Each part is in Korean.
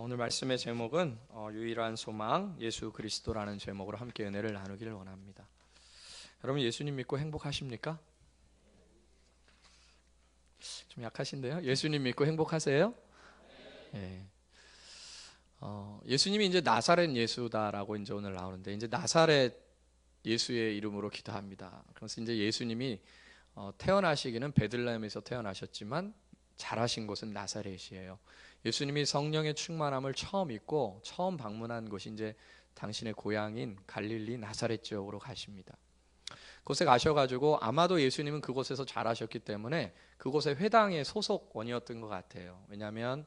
오늘 말씀의 제목은 유일한 소망 예수 그리스도라는 제목으로 함께 은혜를 나누기를 원합니다. 여러분 예수님 믿고 행복하십니까? 좀 약하신데요. 예수님 믿고 행복하세요? 예. 예수님이 이제 나사렛 예수다라고 이제 오늘 나오는데 이제 나사렛 예수의 이름으로 기도합니다. 그래서 이제 예수님이 태어나시기는 베들레헴에서 태어나셨지만 자라신 곳은 나사렛이에요. 예수님이 성령의 충만함을 처음 입고 처음 방문한 곳이 이제 당신의 고향인 갈릴리 나사렛 지역으로 가십니다. 그곳에 가셔가지고 아마도 예수님은 그곳에서 자라셨기 때문에 그곳의 회당의 소속원이었던 것 같아요. 왜냐하면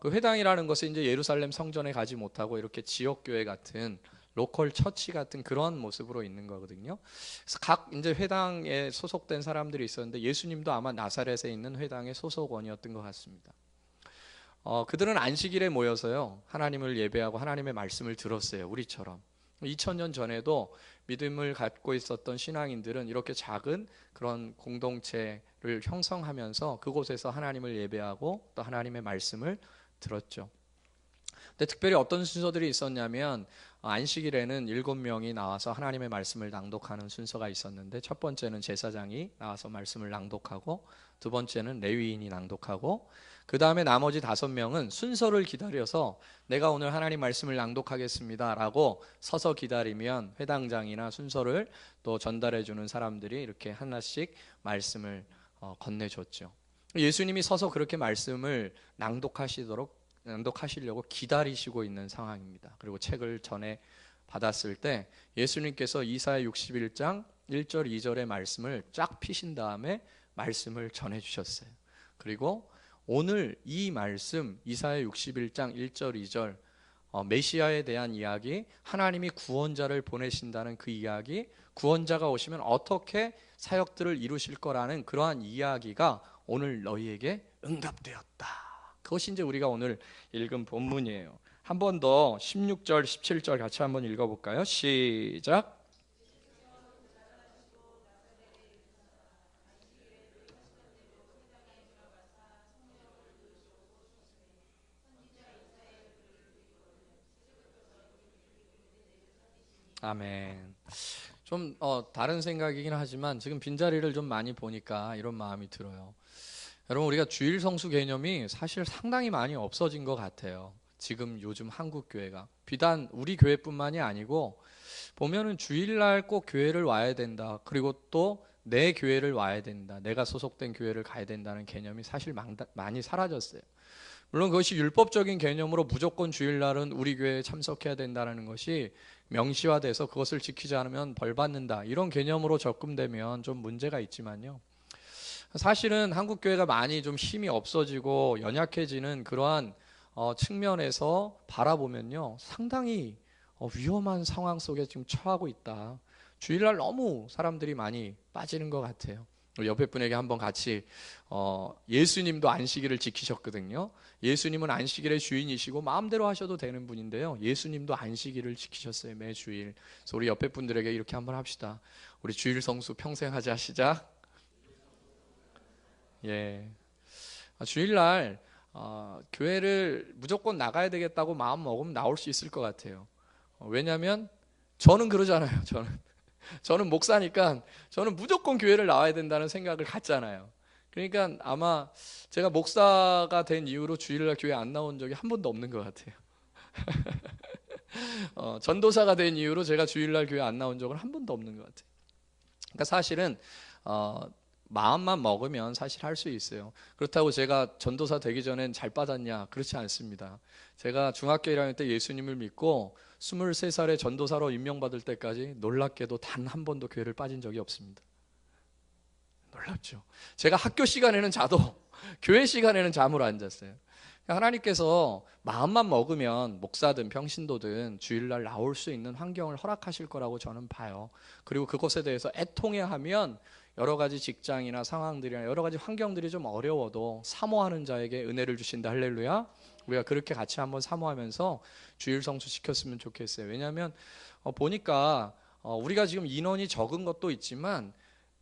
그 회당이라는 것은 이제 예루살렘 성전에 가지 못하고 이렇게 지역교회 같은 로컬 처치 같은 그런 모습으로 있는 거거든요. 그래서 각 이제 회당에 소속된 사람들이 있었는데 예수님도 아마 나사렛에 있는 회당의 소속원이었던 것 같습니다. 그들은 안식일에 모여서요 하나님을 예배하고 하나님의 말씀을 들었어요. 우리처럼 2000년 전에도 믿음을 갖고 있었던 신앙인들은 이렇게 작은 그런 공동체를 형성하면서 그곳에서 하나님을 예배하고 또 하나님의 말씀을 들었죠. 근데 특별히 어떤 순서들이 있었냐면 안식일에는 7명이 나와서 하나님의 말씀을 낭독하는 순서가 있었는데 첫 번째는 제사장이 나와서 말씀을 낭독하고 두 번째는 레위인이 낭독하고 그 다음에 나머지 5명은 순서를 기다려서 내가 오늘 하나님 말씀을 낭독하겠습니다 라고 서서 기다리면 회당장이나 순서를 또 전달해 주는 사람들이 이렇게 하나씩 말씀을 건네줬죠. 예수님이 서서 그렇게 말씀을 낭독하시려고 기다리시고 있는 상황입니다. 그리고 책을 전해 받았을 때 예수님께서 이사야 61장 1절 2절의 말씀을 쫙 피신 다음에 말씀을 전해 주셨어요. 그리고 오늘 이 말씀 이사야 61장 1절 2절 메시아에 대한 이야기, 하나님이 구원자를 보내신다는 그 이야기, 구원자가 오시면 어떻게 사역들을 이루실 거라는 그러한 이야기가 오늘 너희에게 응답되었다. 그것이 이제 우리가 오늘 읽은 본문이에요. 한 번 더 16절 17절 같이 한번 읽어볼까요? 시작. 아멘. 좀 다른 생각이긴 하지만 지금 빈자리를 좀 많이 보니까 이런 마음이 들어요. 여러분 우리가 주일 성수 개념이 사실 상당히 많이 없어진 것 같아요. 지금 요즘 한국 교회가 비단 우리 교회뿐만이 아니고 보면은 주일날 꼭 교회를 와야 된다. 그리고 또 내 교회를 와야 된다. 내가 소속된 교회를 가야 된다는 개념이 사실 많이 사라졌어요. 물론 그것이 율법적인 개념으로 무조건 주일날은 우리 교회에 참석해야 된다는 것이 명시화돼서 그것을 지키지 않으면 벌 받는다. 이런 개념으로 접근되면 좀 문제가 있지만요. 사실은 한국 교회가 많이 좀 힘이 없어지고 연약해지는 그러한 측면에서 바라보면요. 상당히 위험한 상황 속에 지금 처하고 있다. 주일날 너무 사람들이 많이 빠지는 것 같아요. 옆에 분에게 한번 같이 예수님도 안식일을 지키셨거든요. 예수님은 안식일의 주인이시고 마음대로 하셔도 되는 분인데요. 예수님도 안식일을 지키셨어요. 매 주일. 그래서 우리 옆에 분들에게 이렇게 한번 합시다. 우리 주일 성수 평생 하자. 시작. 예. 주일날 교회를 무조건 나가야 되겠다고 마음 먹으면 나올 수 있을 것 같아요. 왜냐하면 저는 그러잖아요. 저는 목사니까 저는 무조건 교회를 나와야 된다는 생각을 갖잖아요. 그러니까 아마 제가 목사가 된 이후로 주일날 교회 안 나온 적이 한 번도 없는 것 같아요. 전도사가 된 이후로 제가 주일날 교회 안 나온 적은 한 번도 없는 것 같아요. 그러니까 사실은 마음만 먹으면 사실 할 수 있어요. 그렇다고 제가 전도사 되기 전엔 잘 빠졌냐? 그렇지 않습니다. 제가 중학교 1학년 때 예수님을 믿고 23살에 전도사로 임명받을 때까지 놀랍게도 단 한 번도 교회를 빠진 적이 없습니다. 놀랍죠. 제가 학교 시간에는 자도 교회 시간에는 잠을 안 잤어요. 하나님께서 마음만 먹으면 목사든 평신도든 주일날 나올 수 있는 환경을 허락하실 거라고 저는 봐요. 그리고 그것에 대해서 애통해 하면 여러 가지 직장이나 상황들이나 여러 가지 환경들이 좀 어려워도 사모하는 자에게 은혜를 주신다. 할렐루야. 우리가 그렇게 같이 한번 사모하면서 주일 성수 시켰으면 좋겠어요. 왜냐하면 보니까 우리가 지금 인원이 적은 것도 있지만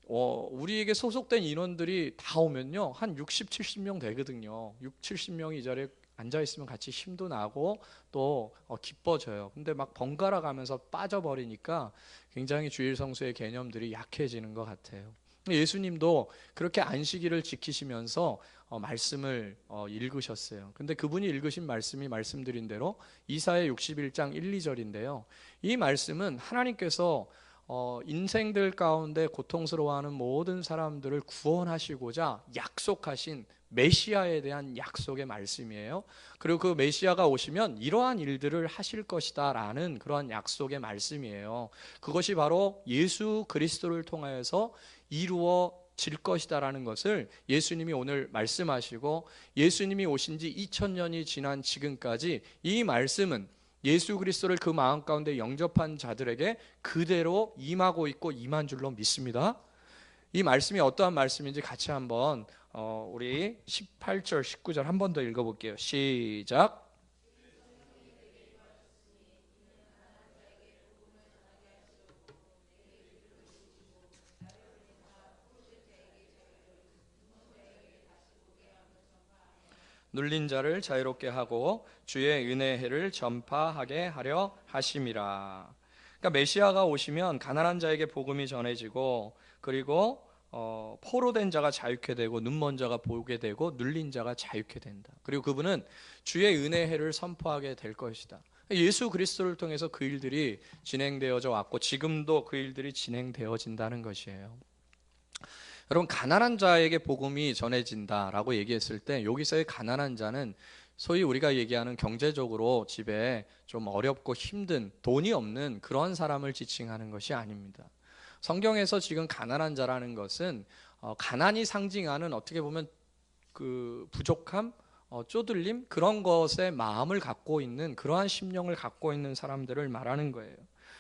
우리에게 소속된 인원들이 다 오면요 한 60, 70명 되거든요. 6, 70명이 이 자리에 앉아 있으면 같이 힘도 나고 또 기뻐져요. 근데 막 번갈아 가면서 빠져버리니까 굉장히 주일 성수의 개념들이 약해지는 것 같아요. 예수님도 그렇게 안식일을 지키시면서 말씀을 읽으셨어요. 근데 그분이 읽으신 말씀이 말씀드린 대로 이사야 61장 1, 2절인데요. 이 말씀은 하나님께서 인생들 가운데 고통스러워하는 모든 사람들을 구원하시고자 약속하신 메시아에 대한 약속의 말씀이에요. 그리고 그 메시아가 오시면 이러한 일들을 하실 것이다 라는 그러한 약속의 말씀이에요. 그것이 바로 예수 그리스도를 통하여서 이루어질 것이다 라는 것을 예수님이 오늘 말씀하시고, 예수님이 오신 지 2000년이 지난 지금까지 이 말씀은 예수 그리스도를 그 마음 가운데 영접한 자들에게 그대로 임하고 있고 임한 줄로 믿습니다. 이 말씀이 어떠한 말씀인지 같이 한번 우리 18절 19절 한 번 더 읽어볼게요. 시작. 눌린 자를 자유롭게 하고 주의 은혜의 해를 전파하게 하려 하심이라. 그러니까 메시아가 오시면 가난한 자에게 복음이 전해지고, 그리고 포로된 자가 자유케 되고, 눈먼 자가 보게 되고, 눌린 자가 자유케 된다. 그리고 그분은 주의 은혜의 해를 선포하게 될 것이다. 예수 그리스도를 통해서 그 일들이 진행되어져 왔고 지금도 그 일들이 진행되어진다는 것이에요. 여러분, 가난한 자에게 복음이 전해진다라고 얘기했을 때 여기서의 가난한 자는 소위 우리가 얘기하는 경제적으로 집에 좀 어렵고 힘든, 돈이 없는 그런 사람을 지칭하는 것이 아닙니다. 성경에서 지금 가난한 자라는 것은 가난이 상징하는, 어떻게 보면 그 부족함, 쪼들림, 그런 것에 마음을 갖고 있는, 그러한 심령을 갖고 있는 사람들을 말하는 거예요.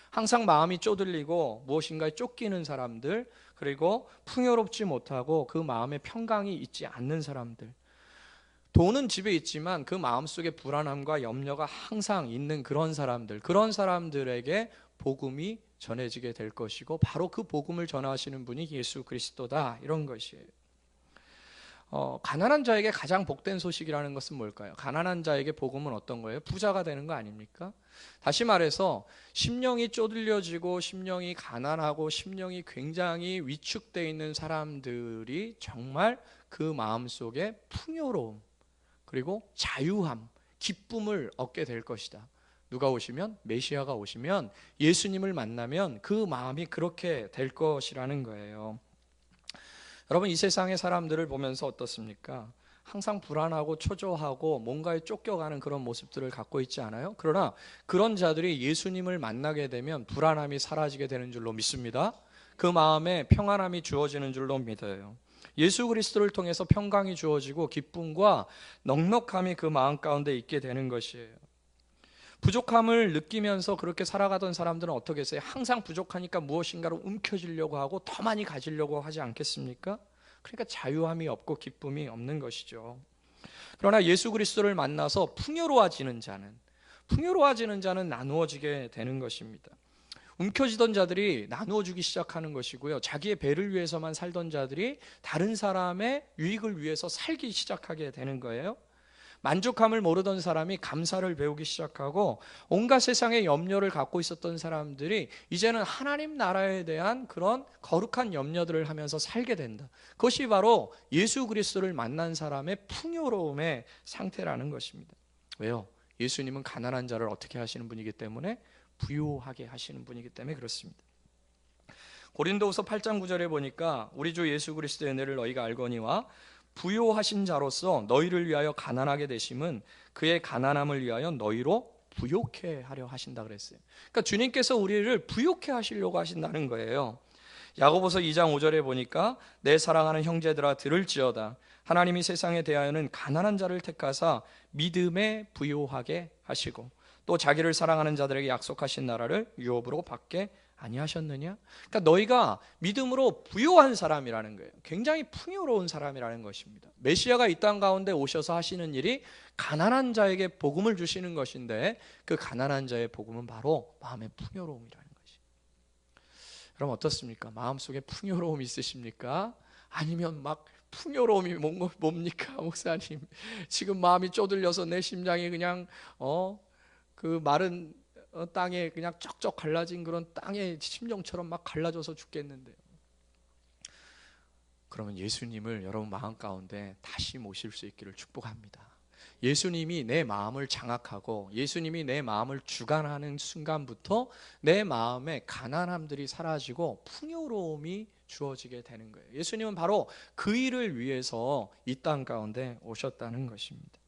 항상 마음이 쪼들리고 무엇인가에 쫓기는 사람들, 그리고 풍요롭지 못하고 그 마음에 평강이 있지 않는 사람들. 돈은 집에 있지만 그 마음속에 불안함과 염려가 항상 있는 그런 사람들, 그런 사람들에게 복음이 전해지게 될 것이고, 바로 그 복음을 전하시는 분이 예수 그리스도다, 이런 것이에요. 가난한 자에게 가장 복된 소식이라는 것은 뭘까요? 가난한 자에게 복음은 어떤 거예요? 부자가 되는 거 아닙니까? 다시 말해서 심령이 쪼들려지고 심령이 가난하고 심령이 굉장히 위축되어 있는 사람들이 정말 그 마음속에 풍요로움, 그리고 자유함, 기쁨을 얻게 될 것이다. 누가 오시면? 메시아가 오시면, 예수님을 만나면 그 마음이 그렇게 될 것이라는 거예요. 여러분, 이 세상의 사람들을 보면서 어떻습니까? 항상 불안하고 초조하고 뭔가에 쫓겨가는 그런 모습들을 갖고 있지 않아요? 그러나 그런 자들이 예수님을 만나게 되면 불안함이 사라지게 되는 줄로 믿습니다. 그 마음에 평안함이 주어지는 줄로 믿어요. 예수 그리스도를 통해서 평강이 주어지고 기쁨과 넉넉함이 그 마음 가운데 있게 되는 것이에요. 부족함을 느끼면서 그렇게 살아가던 사람들은 어떻게 했어요? 항상 부족하니까 무엇인가를 움켜쥐려고 하고 더 많이 가지려고 하지 않겠습니까? 그러니까 자유함이 없고 기쁨이 없는 것이죠. 그러나 예수 그리스도를 만나서 풍요로워지는 자는 나누어지게 되는 것입니다. 움켜쥐던 자들이 나누어주기 시작하는 것이고요. 자기의 배를 위해서만 살던 자들이 다른 사람의 유익을 위해서 살기 시작하게 되는 거예요. 만족함을 모르던 사람이 감사를 배우기 시작하고, 온갖 세상의 염려를 갖고 있었던 사람들이 이제는 하나님 나라에 대한 그런 거룩한 염려들을 하면서 살게 된다. 그것이 바로 예수 그리스도를 만난 사람의 풍요로움의 상태라는 것입니다. 왜요? 예수님은 가난한 자를 어떻게 하시는 분이기 때문에? 부유하게 하시는 분이기 때문에 그렇습니다. 고린도후서 8장 9절에 보니까 우리 주 예수 그리스도의 은혜를 너희가 알거니와 부요하신 자로서 너희를 위하여 가난하게 되심은 그의 가난함을 위하여 너희로 부요케 하려 하신다 그랬어요. 그러니까 주님께서 우리를 부요케 하시려고 하신다는 거예요. 야고보서 2장 5절에 보니까 내 사랑하는 형제들아 들을지어다 하나님이 세상에 대하여는 가난한 자를 택하사 믿음에 부요하게 하시고 또 자기를 사랑하는 자들에게 약속하신 나라를 유업으로 받게 아니하셨느냐? 그러니까 너희가 믿음으로 부요한 사람이라는 거예요. 굉장히 풍요로운 사람이라는 것입니다. 메시아가 이 땅 가운데 오셔서 하시는 일이 가난한 자에게 복음을 주시는 것인데, 그 가난한 자의 복음은 바로 마음의 풍요로움이라는 것이. 여러분 어떻습니까? 마음속에 풍요로움 있으십니까? 아니면 막 풍요로움이 뭡니까 목사님? 지금 마음이 쪼들려서 내 심장이 그냥 그 마른 땅에 그냥 쩍쩍 갈라진 그런 땅의 심정처럼 막 갈라져서 죽겠는데요. 그러면 예수님을 여러분 마음 가운데 다시 모실 수 있기를 축복합니다. 예수님이 내 마음을 장악하고 예수님이 내 마음을 주관하는 순간부터 내 마음에 가난함들이 사라지고 풍요로움이 주어지게 되는 거예요. 예수님은 바로 그 일을 위해서 이 땅 가운데 오셨다는 것입니다.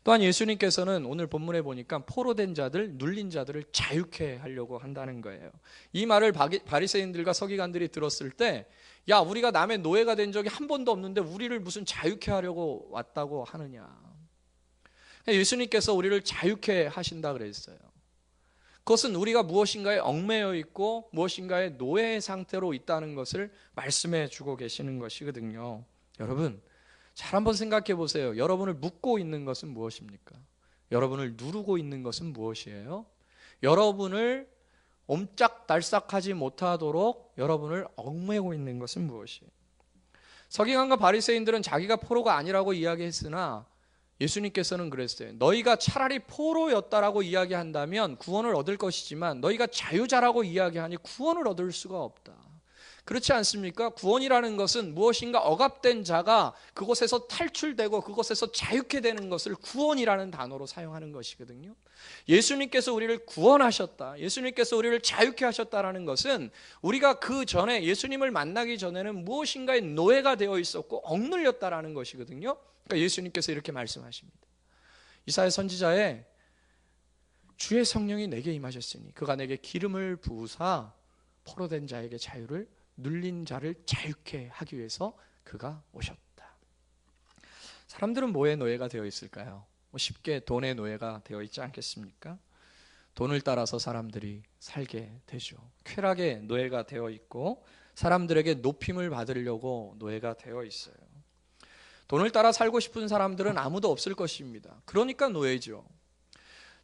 또한 예수님께서는 오늘 본문에 보니까 포로된 자들, 눌린 자들을 자유케 하려고 한다는 거예요. 이 말을 바리새인들과 서기관들이 들었을 때, 야, 우리가 남의 노예가 된 적이 한 번도 없는데 우리를 무슨 자유케 하려고 왔다고 하느냐. 예수님께서 우리를 자유케 하신다 그랬어요. 그것은 우리가 무엇인가에 얽매여 있고 무엇인가의 노예의 상태로 있다는 것을 말씀해 주고 계시는 것이거든요. 여러분, 잘 한번 생각해 보세요. 여러분을 묶고 있는 것은 무엇입니까? 여러분을 누르고 있는 것은 무엇이에요? 여러분을 옴짝달싹하지 못하도록 여러분을 얽매고 있는 것은 무엇이에요? 서기관과 바리새인들은 자기가 포로가 아니라고 이야기했으나 예수님께서는 그랬어요. 너희가 차라리 포로였다라고 이야기한다면 구원을 얻을 것이지만 너희가 자유자라고 이야기하니 구원을 얻을 수가 없다. 그렇지 않습니까? 구원이라는 것은 무엇인가 억압된 자가 그곳에서 탈출되고 그곳에서 자유케 되는 것을 구원이라는 단어로 사용하는 것이거든요. 예수님께서 우리를 구원하셨다, 예수님께서 우리를 자유케 하셨다라는 것은 우리가 그 전에 예수님을 만나기 전에는 무엇인가의 노예가 되어 있었고 억눌렸다라는 것이거든요. 그러니까 예수님께서 이렇게 말씀하십니다. 이사야 선지자에 주의 성령이 내게 임하셨으니 그가 내게 기름을 부으사 포로된 자에게 자유를, 눌린 자를 자유케 하기 위해서 그가 오셨다. 사람들은 뭐의 노예가 되어 있을까요? 쉽게 돈의 노예가 되어 있지 않겠습니까? 돈을 따라서 사람들이 살게 되죠. 쾌락의 노예가 되어 있고 사람들에게 높임을 받으려고 노예가 되어 있어요. 돈을 따라 살고 싶은 사람들은 아무도 없을 것입니다. 그러니까 노예죠.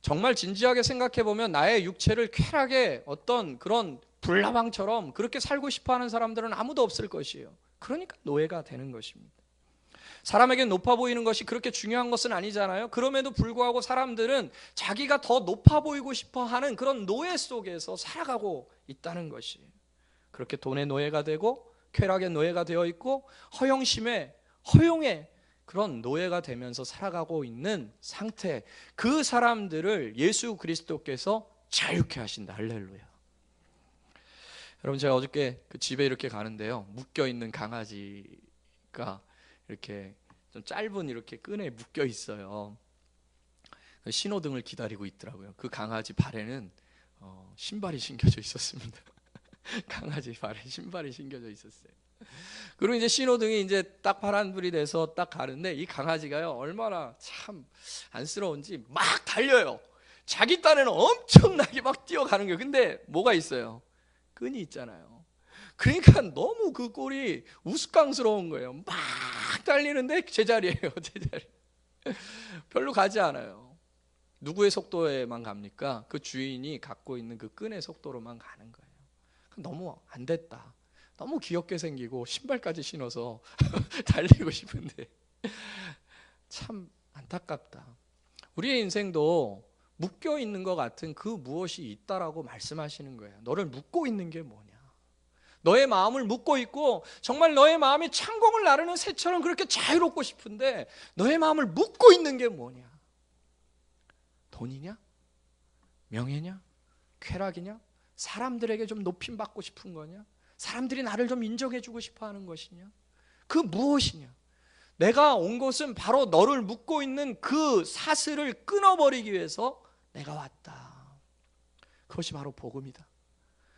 정말 진지하게 생각해보면 나의 육체를 쾌락의 어떤 그런 불나방처럼 그렇게 살고 싶어하는 사람들은 아무도 없을 것이에요. 그러니까 노예가 되는 것입니다. 사람에게 높아 보이는 것이 그렇게 중요한 것은 아니잖아요. 그럼에도 불구하고 사람들은 자기가 더 높아 보이고 싶어하는 그런 노예 속에서 살아가고 있다는 것이에요. 그렇게 돈의 노예가 되고 쾌락의 노예가 되어 있고 허용의 그런 노예가 되면서 살아가고 있는 상태, 그 사람들을 예수 그리스도께서 자유케 하신다. 할렐루야. 여러분, 제가 어저께 그 집에 이렇게 가는데요, 묶여 있는 강아지가 이렇게 좀 짧은 이렇게 끈에 묶여 있어요. 신호등을 기다리고 있더라고요. 그 강아지 발에는 신발이 신겨져 있었습니다. 강아지 발에 신발이 신겨져 있었어요. 그리고 이제 신호등이 이제 딱 파란불이 돼서 딱 가는데 이 강아지가요, 얼마나 참 안쓰러운지 막 달려요. 자기 딴에는 엄청나게 막 뛰어가는 거예요. 근데 뭐가 있어요? 끈이 있잖아요. 그러니까 너무 그 꼴이 우스꽝스러운 거예요. 막 달리는데 제자리예요. 제자리. 별로 가지 않아요. 누구의 속도에만 갑니까? 그 주인이 갖고 있는 그 끈의 속도로만 가는 거예요. 너무 안 됐다. 너무 귀엽게 생기고 신발까지 신어서 달리고 싶은데 참 안타깝다. 우리의 인생도 묶여 있는 것 같은 그 무엇이 있다라고 말씀하시는 거예요. 너를 묶고 있는 게 뭐냐? 너의 마음을 묶고 있고 정말 너의 마음이 창공을 나르는 새처럼 그렇게 자유롭고 싶은데 너의 마음을 묶고 있는 게 뭐냐? 돈이냐? 명예냐? 쾌락이냐? 사람들에게 좀 높임 받고 싶은 거냐? 사람들이 나를 좀 인정해주고 싶어하는 것이냐? 그 무엇이냐? 내가 온 곳은 바로 너를 묶고 있는 그 사슬을 끊어버리기 위해서 내가 왔다. 그것이 바로 복음이다.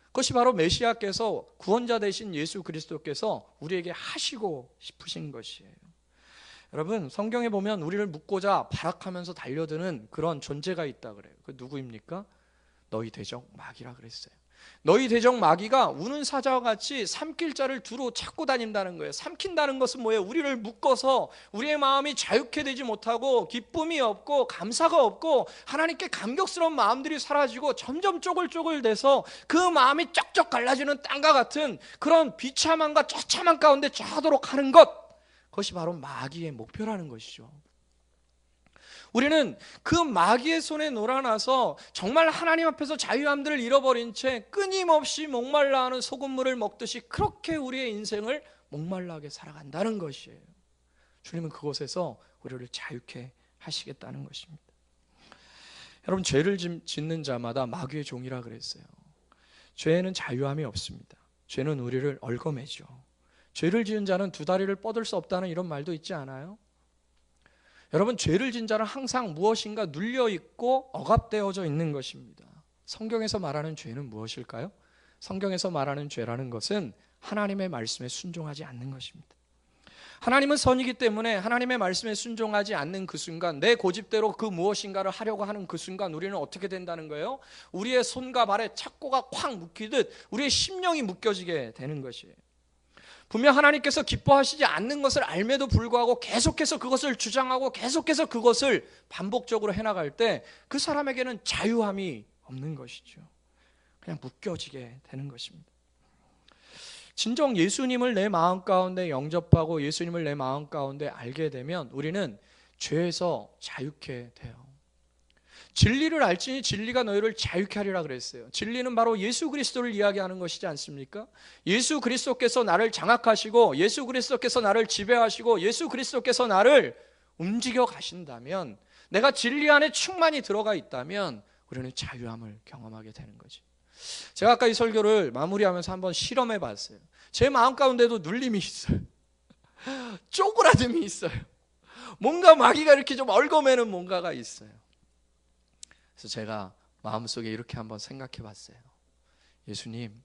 그것이 바로 메시아께서, 구원자 되신 예수 그리스도께서 우리에게 하시고 싶으신 것이에요. 여러분, 성경에 보면 우리를 묶고자 발악하면서 달려드는 그런 존재가 있다 그래요. 그 누구입니까? 너희 대적 마귀라 그랬어요. 너희 대적 마귀가 우는 사자와 같이 삼킬 자를 두루 찾고 다닌다는 거예요. 삼킨다는 것은 뭐예요? 우리를 묶어서 우리의 마음이 자유케 되지 못하고 기쁨이 없고 감사가 없고 하나님께 감격스러운 마음들이 사라지고 점점 쪼글쪼글 돼서 그 마음이 쩍쩍 갈라지는 땅과 같은 그런 비참함과 처참함 가운데 처하도록 하는 것, 그것이 바로 마귀의 목표라는 것이죠. 우리는 그 마귀의 손에 놀아나서 정말 하나님 앞에서 자유함들을 잃어버린 채 끊임없이 목말라 하는 소금물을 먹듯이 그렇게 우리의 인생을 목말라하게 살아간다는 것이에요. 주님은 그곳에서 우리를 자유케 하시겠다는 것입니다. 여러분, 죄를 짓는 자마다 마귀의 종이라 그랬어요. 죄에는 자유함이 없습니다. 죄는 우리를 얽어매죠. 죄를 지은 자는 두 다리를 뻗을 수 없다는 이런 말도 있지 않아요? 여러분, 죄를 지은 자는 항상 무엇인가 눌려있고 억압되어져 있는 것입니다. 성경에서 말하는 죄는 무엇일까요? 성경에서 말하는 죄라는 것은 하나님의 말씀에 순종하지 않는 것입니다. 하나님은 선이기 때문에 하나님의 말씀에 순종하지 않는 그 순간, 내 고집대로 그 무엇인가를 하려고 하는 그 순간 우리는 어떻게 된다는 거예요? 우리의 손과 발에 착고가 콱 묶이듯 우리의 심령이 묶여지게 되는 것이에요. 분명 하나님께서 기뻐하시지 않는 것을 알매도 불구하고 계속해서 그것을 주장하고 계속해서 그것을 반복적으로 해나갈 때 그 사람에게는 자유함이 없는 것이죠. 그냥 묶여지게 되는 것입니다. 진정 예수님을 내 마음 가운데 영접하고 예수님을 내 마음 가운데 알게 되면 우리는 죄에서 자유케 돼요. 진리를 알지니 진리가 너희를 자유케 하리라 그랬어요. 진리는 바로 예수 그리스도를 이야기하는 것이지 않습니까? 예수 그리스도께서 나를 장악하시고 예수 그리스도께서 나를 지배하시고 예수 그리스도께서 나를 움직여 가신다면, 내가 진리 안에 충만히 들어가 있다면 우리는 자유함을 경험하게 되는 거지. 제가 아까 이 설교를 마무리하면서 한번 실험해 봤어요. 제 마음 가운데도 눌림이 있어요. 쪼그라듦이 있어요. 뭔가 마귀가 이렇게 좀 얽어매는 뭔가가 있어요. 그래서 제가 마음속에 이렇게 한번 생각해 봤어요. 예수님,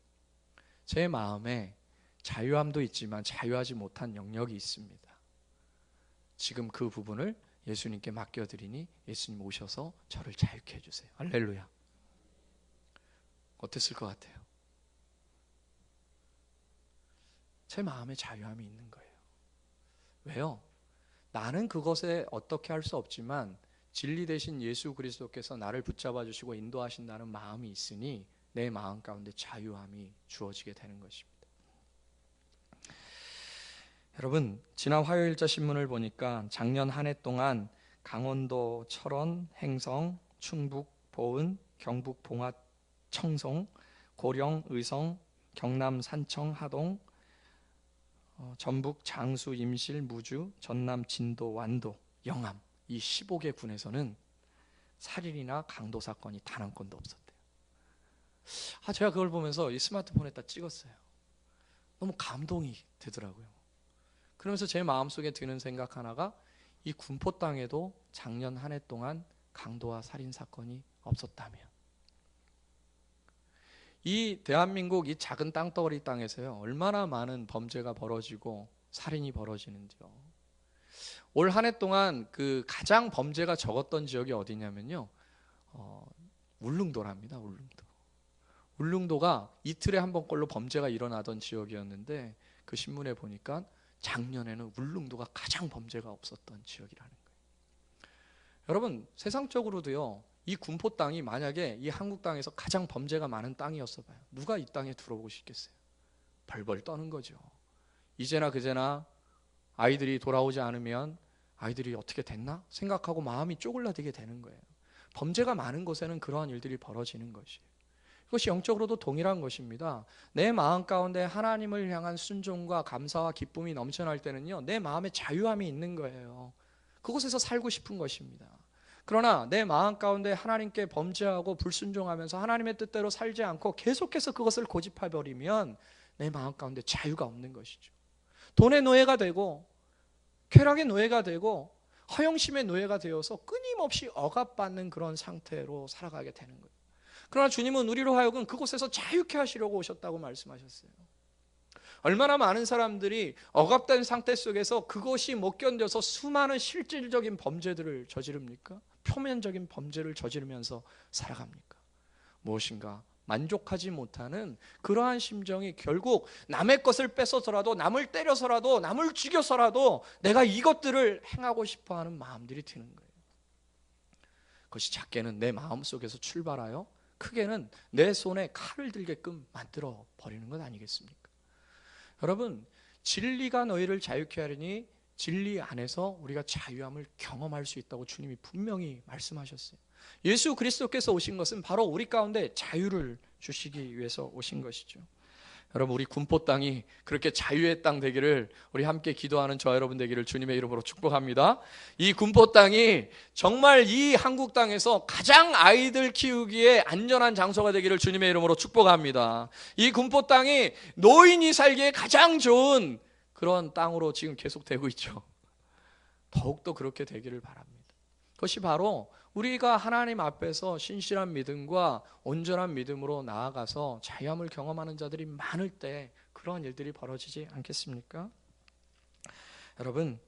제 마음에 자유함도 있지만 자유하지 못한 영역이 있습니다. 지금 그 부분을 예수님께 맡겨드리니 예수님 오셔서 저를 자유케 해주세요. 할렐루야. 어땠을 것 같아요? 제 마음에 자유함이 있는 거예요. 왜요? 나는 그것에 어떻게 할 수 없지만 진리 대신 예수 그리스도께서 나를 붙잡아 주시고 인도하신다는 마음이 있으니 내 마음 가운데 자유함이 주어지게 되는 것입니다. 여러분, 지난 화요일자 신문을 보니까 작년 한 해 동안 강원도 철원, 행성, 충북 보은, 경북 봉화, 청송, 고령, 의성, 경남 산청, 하동, 전북 장수, 임실, 무주, 전남 진도, 완도, 영암, 이 15개 군에서는 살인이나 강도 사건이 단 한 건도 없었대요. 제가 그걸 보면서 이 스마트폰에다 찍었어요. 너무 감동이 되더라고요. 그러면서 제 마음속에 드는 생각 하나가, 이 군포 땅에도 작년 한 해 동안 강도와 살인 사건이 없었다면, 이 대한민국 이 작은 땅덩어리 땅에서요 얼마나 많은 범죄가 벌어지고 살인이 벌어지는지요. 올 한 해 동안 그 가장 범죄가 적었던 지역이 어디냐면요, 울릉도랍니다. 울릉도가 이틀에 한 번꼴로 범죄가 일어나던 지역이었는데, 그 신문에 보니까 작년에는 울릉도가 가장 범죄가 없었던 지역이라는 거예요. 여러분, 세상적으로도요, 이 군포 땅이 만약에 이 한국 땅에서 가장 범죄가 많은 땅이었어 봐요. 누가 이 땅에 들어오고 싶겠어요? 벌벌 떠는 거죠. 이제나 그제나 아이들이 돌아오지 않으면 아이들이 어떻게 됐나 생각하고 마음이 쪼글라들게 되는 거예요. 범죄가 많은 곳에는 그러한 일들이 벌어지는 것이에요. 이것이 영적으로도 동일한 것입니다. 내 마음 가운데 하나님을 향한 순종과 감사와 기쁨이 넘쳐날 때는요, 내 마음에 자유함이 있는 거예요. 그곳에서 살고 싶은 것입니다. 그러나 내 마음 가운데 하나님께 범죄하고 불순종하면서 하나님의 뜻대로 살지 않고 계속해서 그것을 고집해버리면 내 마음 가운데 자유가 없는 것이죠. 돈의 노예가 되고 쾌락의 노예가 되고 허영심의 노예가 되어서 끊임없이 억압받는 그런 상태로 살아가게 되는 거예요. 그러나 주님은 우리로 하여금 그곳에서 자유케 하시려고 오셨다고 말씀하셨어요. 얼마나 많은 사람들이 억압된 상태 속에서 그것이 못 견뎌서 수많은 실질적인 범죄들을 저지릅니까? 표면적인 범죄를 저지르면서 살아갑니까? 무엇인가 만족하지 못하는 그러한 심정이 결국 남의 것을 뺏어서라도, 남을 때려서라도, 남을 죽여서라도 내가 이것들을 행하고 싶어하는 마음들이 드는 거예요. 그것이 작게는 내 마음속에서 출발하여 크게는 내 손에 칼을 들게끔 만들어 버리는 것 아니겠습니까? 여러분, 진리가 너희를 자유케 하리니 진리 안에서 우리가 자유함을 경험할 수 있다고 주님이 분명히 말씀하셨어요. 예수 그리스도께서 오신 것은 바로 우리 가운데 자유를 주시기 위해서 오신 것이죠. 여러분, 우리 군포 땅이 그렇게 자유의 땅 되기를, 우리 함께 기도하는 저와 여러분 되기를 주님의 이름으로 축복합니다. 이 군포 땅이 정말 이 한국 땅에서 가장 아이들 키우기에 안전한 장소가 되기를 주님의 이름으로 축복합니다. 이 군포 땅이 노인이 살기에 가장 좋은 그런 땅으로 지금 계속 되고 있죠. 더욱더 그렇게 되기를 바랍니다. 그것이 바로 우리가 하나님 앞에서 신실한 믿음과 온전한 믿음으로 나아가서 자유함을 경험하는 자들이 많을 때 그러한 일들이 벌어지지 않겠습니까? 여러분,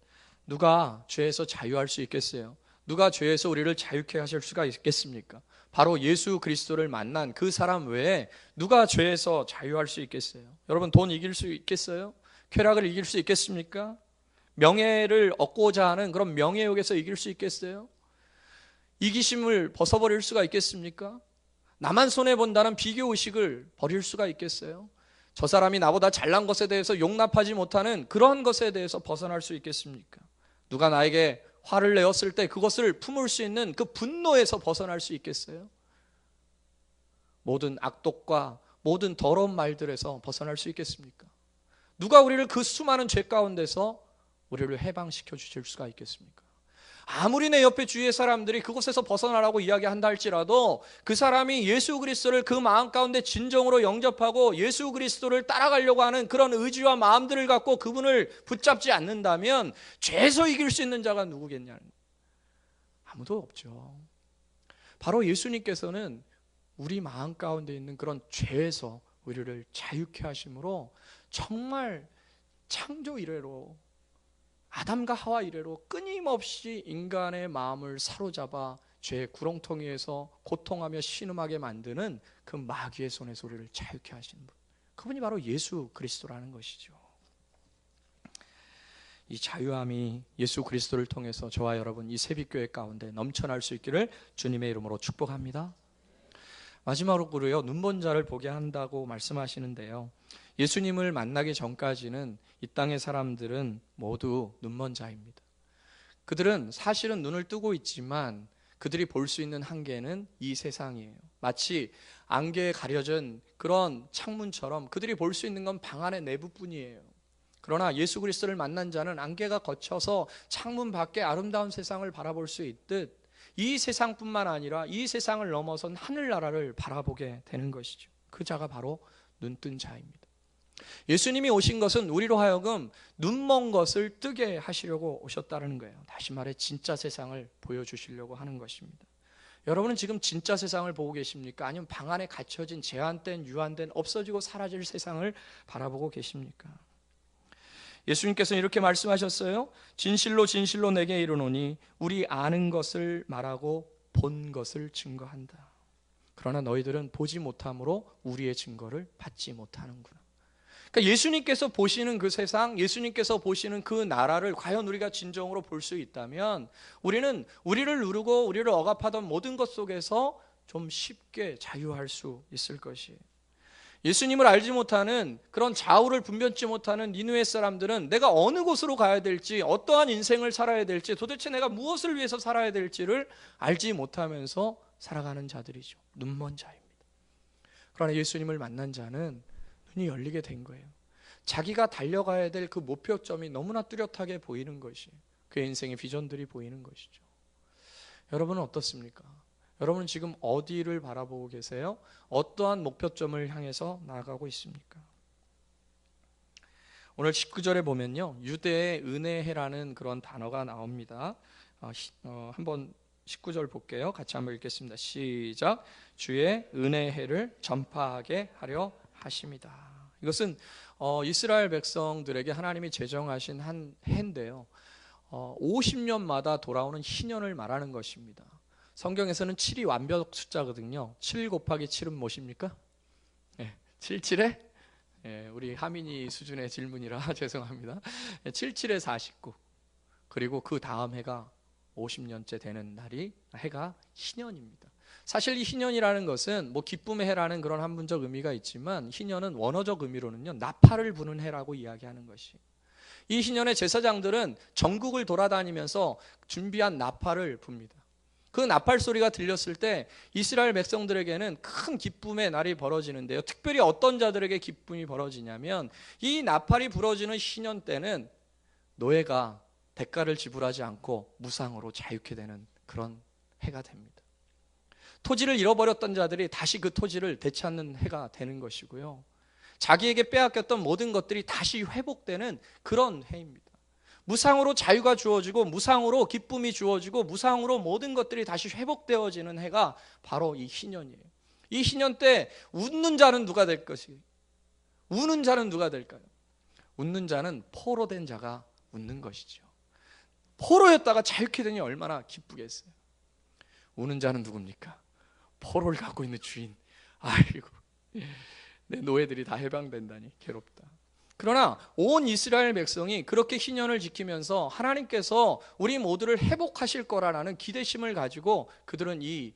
누가 죄에서 자유할 수 있겠어요? 누가 죄에서 우리를 자유케 하실 수가 있겠습니까? 바로 예수 그리스도를 만난 그 사람 외에 누가 죄에서 자유할 수 있겠어요? 여러분, 돈 이길 수 있겠어요? 쾌락을 이길 수 있겠습니까? 명예를 얻고자 하는 그런 명예욕에서 이길 수 있겠어요? 이기심을 벗어버릴 수가 있겠습니까? 나만 손해본다는 비교의식을 버릴 수가 있겠어요? 저 사람이 나보다 잘난 것에 대해서 용납하지 못하는 그런 것에 대해서 벗어날 수 있겠습니까? 누가 나에게 화를 내었을 때 그것을 품을 수 있는 그 분노에서 벗어날 수 있겠어요? 모든 악독과 모든 더러운 말들에서 벗어날 수 있겠습니까? 누가 우리를 그 수많은 죄 가운데서 우리를 해방시켜 주실 수가 있겠습니까? 아무리 내 옆에 주위의 사람들이 그곳에서 벗어나라고 이야기한다 할지라도 그 사람이 예수 그리스도를 그 마음 가운데 진정으로 영접하고 예수 그리스도를 따라가려고 하는 그런 의지와 마음들을 갖고 그분을 붙잡지 않는다면 죄에서 이길 수 있는 자가 누구겠냐는, 아무도 없죠. 바로 예수님께서는 우리 마음 가운데 있는 그런 죄에서 우리를 자유케 하심으로 정말 창조 이래로, 아담과 하와 이래로 끊임없이 인간의 마음을 사로잡아 죄의 구렁텅이에서 고통하며 신음하게 만드는 그 마귀의 손에서 우리를 자유케 하시는 분, 그분이 바로 예수 그리스도라는 것이죠. 이 자유함이 예수 그리스도를 통해서 저와 여러분 이 새빛교회 가운데 넘쳐날 수 있기를 주님의 이름으로 축복합니다. 마지막으로요, 눈먼 자를 보게 한다고 말씀하시는데요, 예수님을 만나기 전까지는 이 땅의 사람들은 모두 눈먼 자입니다. 그들은 사실은 눈을 뜨고 있지만 그들이 볼 수 있는 한계는 이 세상이에요. 마치 안개에 가려진 그런 창문처럼 그들이 볼 수 있는 건 방 안의 내부뿐이에요. 그러나 예수 그리스도를 만난 자는 안개가 거쳐서 창문 밖에 아름다운 세상을 바라볼 수 있듯 이 세상뿐만 아니라 이 세상을 넘어선 하늘나라를 바라보게 되는 것이죠. 그 자가 바로 눈뜬 자입니다. 예수님이 오신 것은 우리로 하여금 눈먼 것을 뜨게 하시려고 오셨다는 거예요. 다시 말해 진짜 세상을 보여주시려고 하는 것입니다. 여러분은 지금 진짜 세상을 보고 계십니까? 아니면 방 안에 갇혀진 제한된, 유한된, 없어지고 사라질 세상을 바라보고 계십니까? 예수님께서는 이렇게 말씀하셨어요. 진실로 진실로 내게 이르노니 우리 아는 것을 말하고 본 것을 증거한다. 그러나 너희들은 보지 못함으로 우리의 증거를 받지 못하는구나. 그러니까 예수님께서 보시는 그 세상, 예수님께서 보시는 그 나라를 과연 우리가 진정으로 볼 수 있다면 우리는 우리를 누르고 우리를 억압하던 모든 것 속에서 좀 쉽게 자유할 수 있을 것이에요. 예수님을 알지 못하는, 그런 좌우를 분별치 못하는 니느웨 사람들은 내가 어느 곳으로 가야 될지, 어떠한 인생을 살아야 될지, 도대체 내가 무엇을 위해서 살아야 될지를 알지 못하면서 살아가는 자들이죠. 눈먼 자입니다. 그러나 예수님을 만난 자는 눈이 열리게 된 거예요. 자기가 달려가야 될 그 목표점이 너무나 뚜렷하게 보이는 것이, 그의 인생의 비전들이 보이는 것이죠. 여러분은 어떻습니까? 여러분은 지금 어디를 바라보고 계세요? 어떠한 목표점을 향해서 나아가고 있습니까? 오늘 19절에 보면요, 유대의 은혜해라는 그런 단어가 나옵니다. 한번 19절 볼게요. 같이 한번 읽겠습니다. 시작. 주의 은혜해를 전파하게 하려 하심이다. 이것은 이스라엘 백성들에게 하나님이 제정하신 한 해인데요, 50년마다 돌아오는 희년을 말하는 것입니다. 성경에서는 7이 완벽 숫자거든요. 7 곱하기 7은 무엇입니까? 77에? 우리 하민이 수준의 질문이라 죄송합니다. 77에 49. 그리고 그 다음 해가 50년째 되는 날이 해가 희년입니다. 사실 이 희년이라는 것은 뭐 기쁨의 해라는 그런 한문적 의미가 있지만 희년은 원어적 의미로는요, 나팔을 부는 해라고 이야기하는 것이. 이 희년의 제사장들은 전국을 돌아다니면서 준비한 나팔을 붑니다. 그 나팔 소리가 들렸을 때 이스라엘 백성들에게는 큰 기쁨의 날이 벌어지는데요. 특별히 어떤 자들에게 기쁨이 벌어지냐면 이 나팔이 부러지는 희년 때는 노예가 대가를 지불하지 않고 무상으로 자유케 되는 그런 해가 됩니다. 토지를 잃어버렸던 자들이 다시 그 토지를 되찾는 해가 되는 것이고요. 자기에게 빼앗겼던 모든 것들이 다시 회복되는 그런 해입니다. 무상으로 자유가 주어지고 무상으로 기쁨이 주어지고 무상으로 모든 것들이 다시 회복되어지는 해가 바로 이 희년이에요. 이 희년 때 웃는 자는 누가 될 것이에요? 우는 자는 누가 될까요? 웃는 자는 포로된 자가 웃는 것이죠. 포로였다가 자유케 되니 얼마나 기쁘겠어요. 우는 자는 누굽니까? 포로를 갖고 있는 주인. 아이고, 내 노예들이 다 해방된다니 괴롭다. 그러나 온 이스라엘 백성이 그렇게 희년을 지키면서 하나님께서 우리 모두를 회복하실 거라는 기대심을 가지고 그들은 이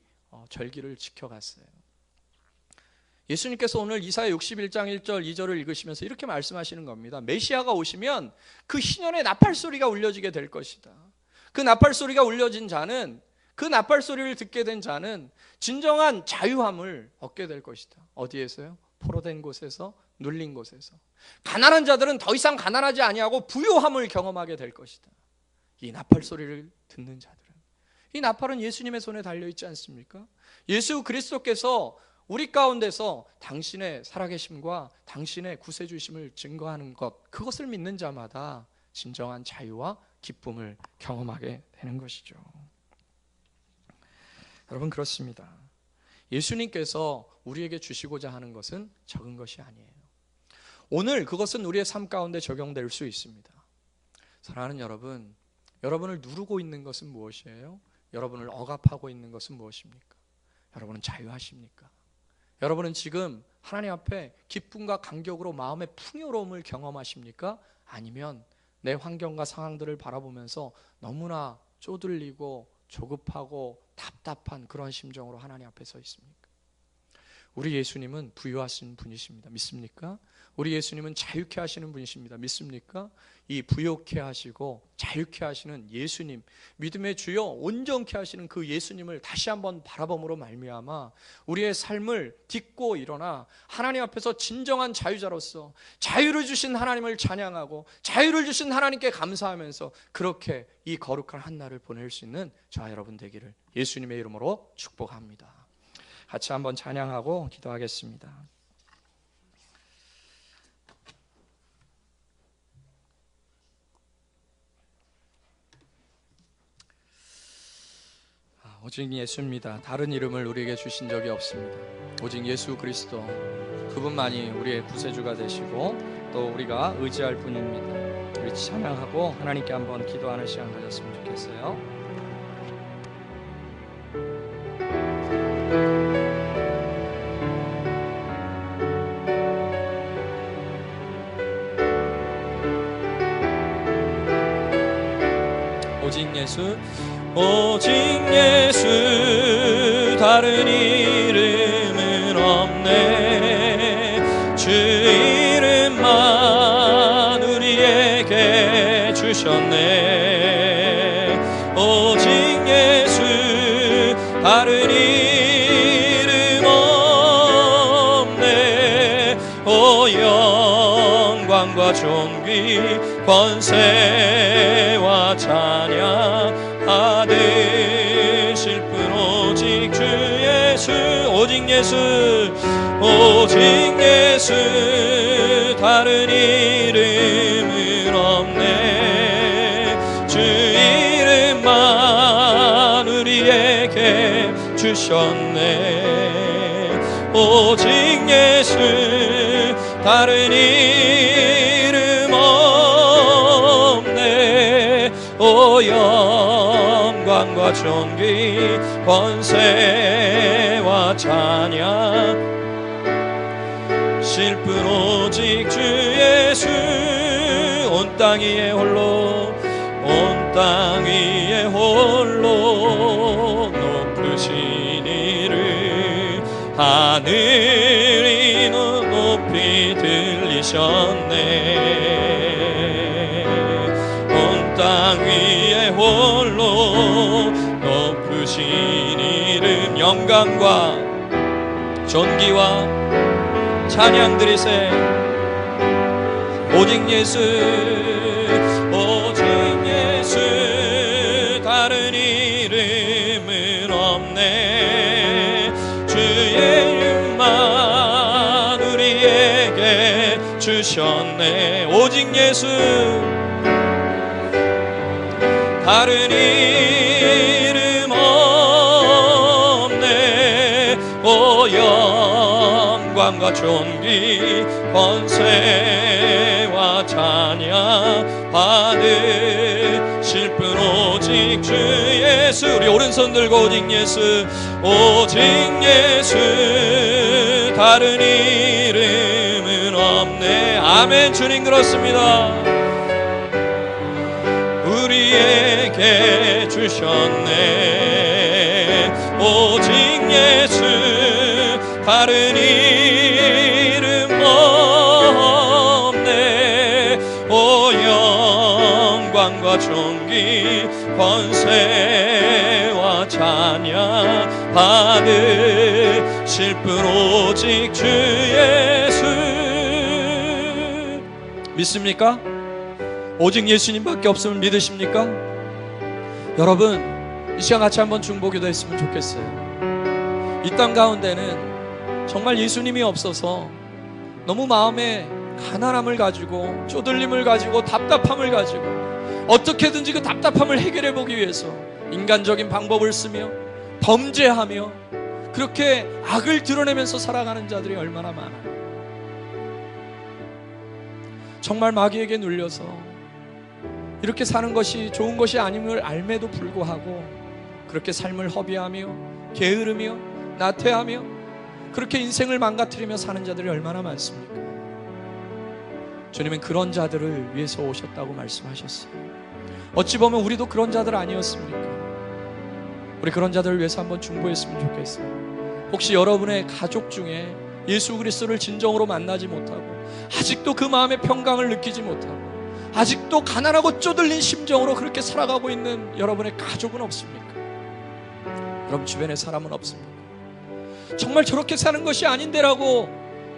절기를 지켜갔어요. 예수님께서 오늘 이사야 61장 1절 2절을 읽으시면서 이렇게 말씀하시는 겁니다. 메시아가 오시면 그 희년의 나팔 소리가 울려지게 될 것이다. 그 나팔 소리가 울려진 자는, 그 나팔 소리를 듣게 된 자는 진정한 자유함을 얻게 될 것이다. 어디에서요? 포로된 곳에서, 눌린 곳에서. 가난한 자들은 더 이상 가난하지 아니하고 부요함을 경험하게 될 것이다. 이 나팔 소리를 듣는 자들은. 이 나팔은 예수님의 손에 달려있지 않습니까? 예수 그리스도께서 우리 가운데서 당신의 살아계심과 당신의 구세주심을 증거하는 것, 그것을 믿는 자마다 진정한 자유와 기쁨을 경험하게 되는 것이죠. 여러분, 그렇습니다. 예수님께서 우리에게 주시고자 하는 것은 적은 것이 아니에요. 오늘 그것은 우리의 삶 가운데 적용될 수 있습니다. 사랑하는 여러분, 여러분을 누르고 있는 것은 무엇이에요? 여러분을 억압하고 있는 것은 무엇입니까? 여러분은 자유하십니까? 여러분은 지금 하나님 앞에 기쁨과 감격으로 마음의 풍요로움을 경험하십니까? 아니면 내 환경과 상황들을 바라보면서 너무나 쪼들리고 조급하고 답답한 그런 심정으로 하나님 앞에 서 있습니까? 우리 예수님은 부유하신 분이십니다. 믿습니까? 우리 예수님은 자유케 하시는 분이십니다. 믿습니까? 이 부유케 하시고 자유케 하시는 예수님, 믿음의 주여 온전케 하시는 그 예수님을 다시 한번 바라봄으로 말미암아 우리의 삶을 딛고 일어나 하나님 앞에서 진정한 자유자로서 자유를 주신 하나님을 찬양하고 자유를 주신 하나님께 감사하면서 그렇게 이 거룩한 한날을 보낼 수 있는 저와 여러분 되기를 예수님의 이름으로 축복합니다. 같이 한번 찬양하고 기도하겠습니다. 오직 예수입니다. 다른 이름을 우리에게 주신 적이 없습니다. 오직 예수 그리스도, 그분만이 우리의 구세주가 되시고 또 우리가 의지할 분입니다. 우리 찬양하고 하나님께 한번 기도하는 시간 가졌으면 좋겠어요. 오직 예수, 오직 예수, 다른 이름은 없네. 주 이름만 우리에게 주셨네. 오직 예수, 다른 이름 없네. 오 영광과 존귀 권세와 찬양 받으실 분 오직 주 예수. 오직 예수, 오직 예수, 다른 이름은 없네. 주 이름만 우리에게 주셨네. 오직 예수, 다른 이름 없네. 오 영광과 존귀 권세와 찬양 실뿐 오직 주 예수. 온 땅 위에 홀로, 온 땅 위에 홀로 높으신 이를 하늘이 높이 들리셨네. 이름 영광과 존귀와 찬양 드리세. 오직 예수, 오직 예수, 다른 이름은 없네. 주의 이름만 우리에게 주셨네. 오직 예수, 다른 이름 없네. 오 영광과 존귀 권세와 찬양 받으실 분 오직 주 예수. 우리 오른손 들고 오직 예수, 오직 예수, 다른 이름은 없네. 아멘. 주님 그렇습니다. 우리에게 주셨네. 오직 예수, 다른 이름 없네. 오 영광과 존귀 권세와 찬양 받으실 분 오직 주 예수. 믿습니까? 오직 예수님밖에 없음을 믿으십니까? 여러분, 이 시간 같이 한번 중보기도 했으면 좋겠어요. 이 땅 가운데는 정말 예수님이 없어서 너무 마음에 가난함을 가지고, 쪼들림을 가지고, 답답함을 가지고, 어떻게든지 그 답답함을 해결해 보기 위해서 인간적인 방법을 쓰며 범죄하며 그렇게 악을 드러내면서 살아가는 자들이 얼마나 많아요. 정말 마귀에게 눌려서 이렇게 사는 것이 좋은 것이 아님을 알매도 불구하고 그렇게 삶을 허비하며 게으르며 나태하며 그렇게 인생을 망가뜨리며 사는 자들이 얼마나 많습니까? 주님은 그런 자들을 위해서 오셨다고 말씀하셨어요. 어찌 보면 우리도 그런 자들 아니었습니까? 우리 그런 자들을 위해서 한번 중보했으면 좋겠어요. 혹시 여러분의 가족 중에 예수 그리스도를 진정으로 만나지 못하고 아직도 그 마음의 평강을 느끼지 못하고 아직도 가난하고 쪼들린 심정으로 그렇게 살아가고 있는 여러분의 가족은 없습니까? 여러분 주변에 사람은 없습니까? 정말 저렇게 사는 것이 아닌데라고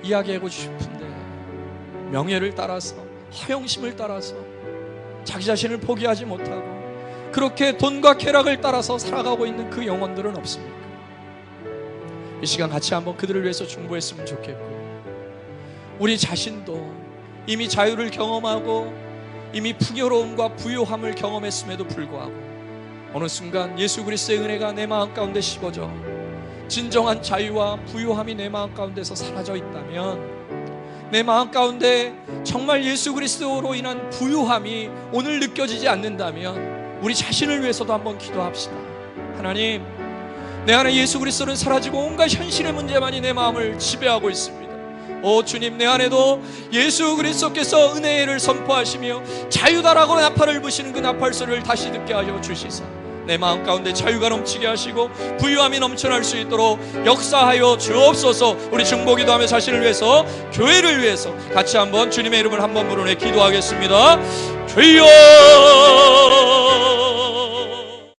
이야기하고 싶은데 명예를 따라서 허영심을 따라서 자기 자신을 포기하지 못하고 그렇게 돈과 쾌락을 따라서 살아가고 있는 그 영혼들은 없습니까? 이 시간 같이 한번 그들을 위해서 중보했으면 좋겠고, 우리 자신도 이미 자유를 경험하고 이미 풍요로움과 부요함을 경험했음에도 불구하고 어느 순간 예수 그리스도의 은혜가 내 마음 가운데 식어져 진정한 자유와 부요함이 내 마음 가운데서 사라져 있다면, 내 마음 가운데 정말 예수 그리스도로 인한 부요함이 오늘 느껴지지 않는다면 우리 자신을 위해서도 한번 기도합시다. 하나님, 내 안에 예수 그리스도는 사라지고 온갖 현실의 문제만이 내 마음을 지배하고 있습니다. 오 주님, 내 안에도 예수 그리스도께서 은혜를 선포하시며 자유다라고 나팔을 부시는 그 나팔 소리를 다시 듣게 하여 주시사 내 마음 가운데 자유가 넘치게 하시고 부유함이 넘쳐날 수 있도록 역사하여 주옵소서. 우리 중보기도하며 자신을 위해서, 교회를 위해서 같이 한번 주님의 이름을 한번 부르네 기도하겠습니다. 주여